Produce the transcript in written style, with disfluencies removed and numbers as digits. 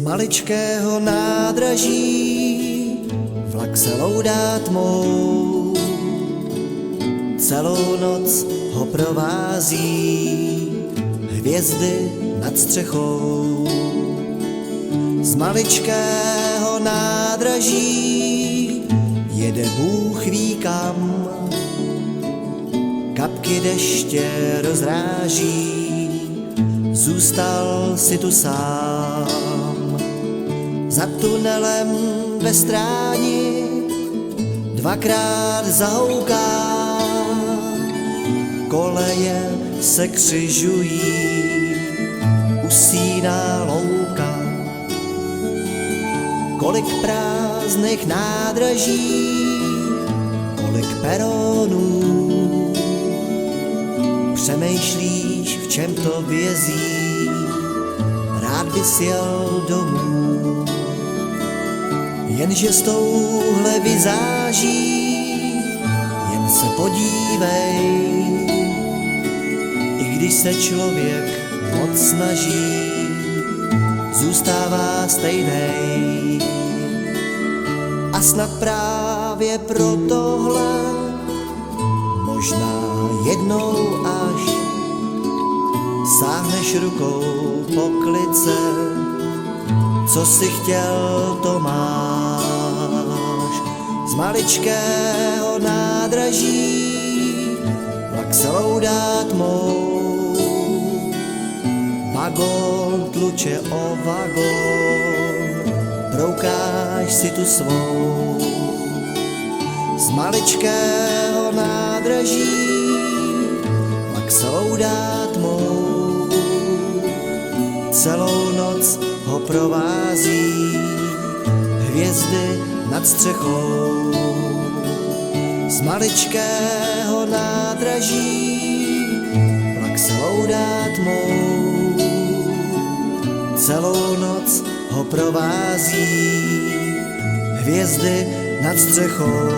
maličkého nádraží vlak se loudá tmou, celou noc ho provází hvězdy nad střechou. Z maličkého nádraží jede Bůh ví kam, kapky deště rozráží, zůstal si tu sám. Za tunelem ve stráni dvakrát zahouká, koleje se křižují, usíná louka. Kolik prázdných nádraží, kolik peronů, přemýšlíš, v čem to vězí, rád bys jel domů. Jenže s touhle vizáží jen se podívej, i když se člověk moc snaží, zůstává stejnej. A snad právě pro tohle možná jednou až sáhneš rukou po klice, co si chtěl, to máš. Z maličkého nádraží vlak se loudá tmou, vagón tluče o vagón, broukáš si tu svou. Z maličkého nádraží vlak se loudá tmou, celou noc ho provází hvězdy nad střechou. Z maličkého nádraží vlak se loudá tmou, celou noc ho provází hvězdy nad střechou.